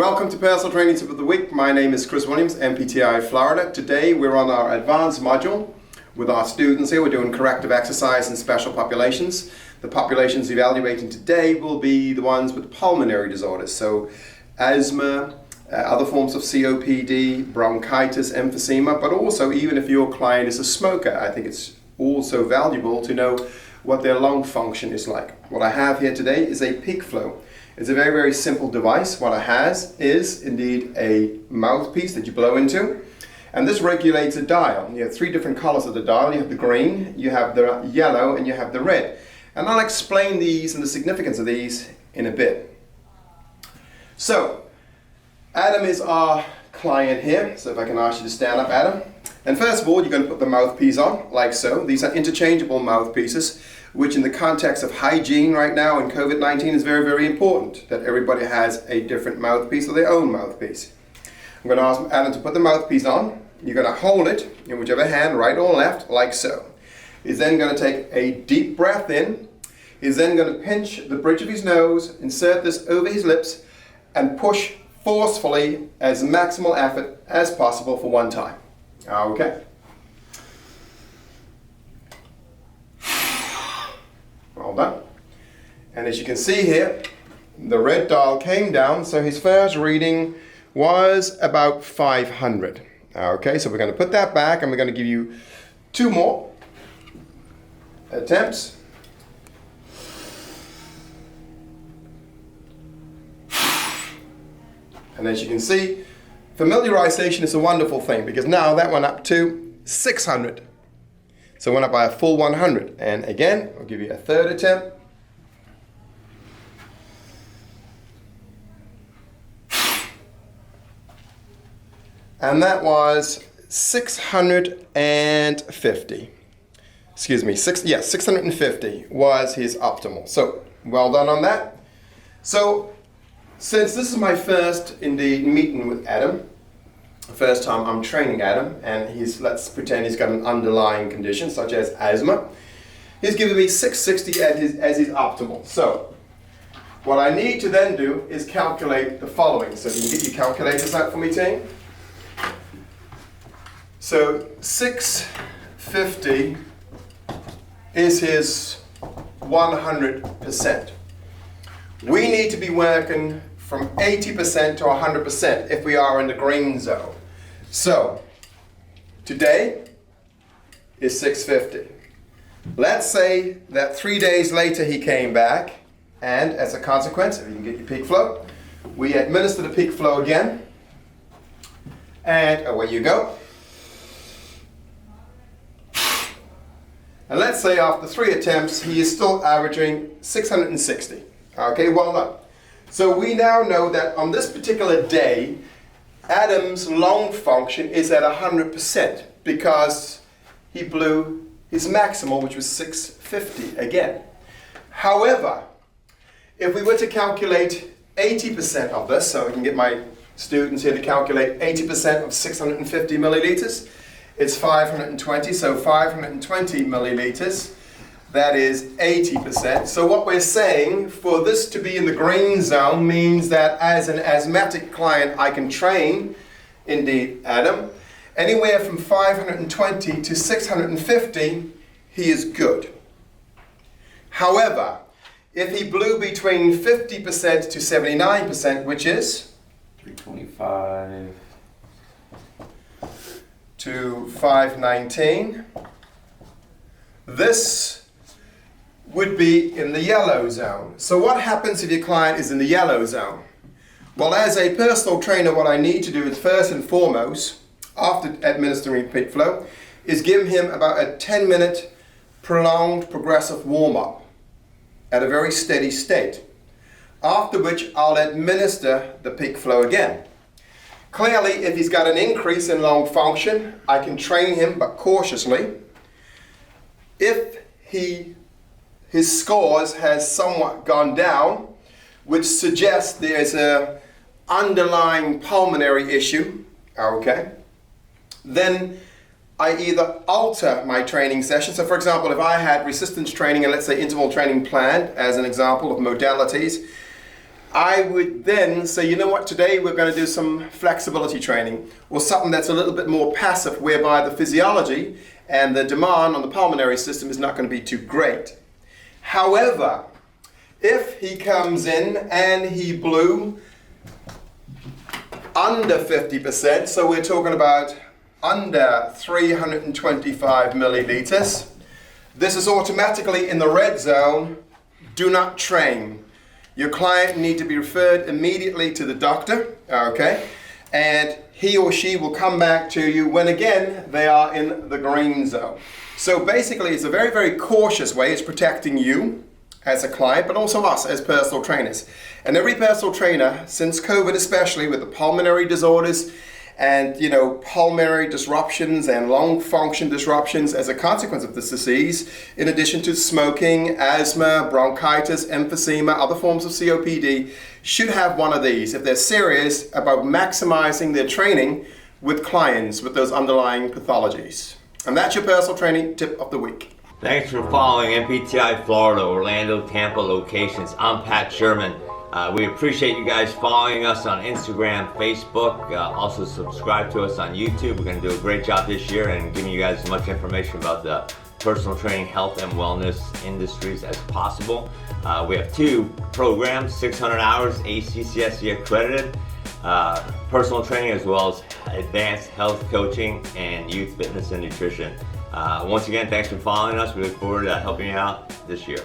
Welcome to Personal Training Tip of the Week. My name is Chris Williams, NPTI Florida. Today we're on our advanced module with our students here. We're doing corrective exercise in special populations. The populations evaluating today will be the ones with pulmonary disorders. So asthma, other forms of COPD, bronchitis, emphysema, but also even if your client is a smoker, I think it's also valuable to know what their lung function is like. What I have here today is a peak flow. It's a very, very simple device. What it has is indeed a mouthpiece that you blow into, and this regulates a dial. You have three different colors of the dial. You have the green, you have the yellow, and you have the red. And I'll explain these and the significance of these in a bit. So, Adam is our client here. So if I can ask you to stand up, Adam. And first of all, you're going to put the mouthpiece on, like so. These are interchangeable mouthpieces, which in the context of hygiene right now and COVID-19 is very, very important, that everybody has a different mouthpiece or their own mouthpiece. I'm going to ask Adam to put the mouthpiece on. You're going to hold it in whichever hand, right or left, like so. He's then going to take a deep breath in. He's then going to pinch the bridge of his nose, insert this over his lips, and push forcefully as maximal effort as possible for one time. Okay. Well done. And as you can see here, the red dial came down, so his first reading was about 500. Okay, so we're going to put that back and we're going to give you two more attempts. And as you can see, familiarization is a wonderful thing because now that went up to 600. So it went up by a full 100. And again, I'll give you a third attempt. And that was 650. Excuse me, 650 was his optimal. So well done on that. So since this is my first indeed meeting with Adam, first time I'm training Adam, and let's pretend he's got an underlying condition such as asthma. He's given me 660 as his optimal. So what I need to then do is calculate the following. So you can get your calculators out for me, team. So 650 is his 100%. We need to be working from 80% to 100% if we are in the green zone. So, today is 650. Let's say that 3 days later he came back, and as a consequence, if you can get your peak flow, we administer the peak flow again, and away you go. And let's say after 3 attempts, he is still averaging 660. Okay, well done. So we now know that on this particular day, Adam's lung function is at 100% because he blew his maximal, which was 650 again. However, if we were to calculate 80% of this, so I can get my students here to calculate 80% of 650 milliliters, it's 520, so 520 milliliters. That is 80%. So what we're saying, for this to be in the green zone means that as an asthmatic client, I can train, indeed, Adam, anywhere from 520 to 650, he is good. However, if he blew between 50% to 79%, which is 325 to 519, this would be in the yellow zone. So what happens if your client is in the yellow zone? Well, as a personal trainer, what I need to do is first and foremost, after administering peak flow, is give him about a 10-minute prolonged progressive warm-up at a very steady state, after which I'll administer the peak flow again. Clearly, if he's got an increase in lung function, I can train him, but cautiously. If his scores has somewhat gone down, which suggests there's a underlying pulmonary issue, okay, then I either alter my training session. So for example, if I had resistance training and let's say interval training planned as an example of modalities, I would then say, you know what, today we're going to do some flexibility training, or something that's a little bit more passive, whereby the physiology and the demand on the pulmonary system is not going to be too great. However, if he comes in and he blew under 50%, so we're talking about under 325 milliliters, this is automatically in the red zone. Do not train. Your client need to be referred immediately to the doctor, okay? And he or she will come back to you when again they are in the green zone. So basically it's a very, very cautious way. It's protecting you as a client, but also us as personal trainers. And every personal trainer, since COVID especially, with the pulmonary disorders and pulmonary disruptions and lung function disruptions as a consequence of this disease, in addition to smoking, asthma, bronchitis, emphysema, other forms of COPD, should have one of these if they're serious about maximizing their training with clients with those underlying pathologies. And that's your personal training tip of the week. Thanks for following NPTI Florida, Orlando, Tampa locations. I'm Pat Sherman. We appreciate you guys following us on Instagram, Facebook. Also subscribe to us on YouTube. We're going to do a great job this year and giving you guys as much information about the personal training, health, and wellness industries as possible. We have 2 programs, 600 hours, ACCSC Accredited, personal training, as well as advanced health coaching and youth fitness and nutrition. Once again, thanks for following us. We look forward to helping you out this year.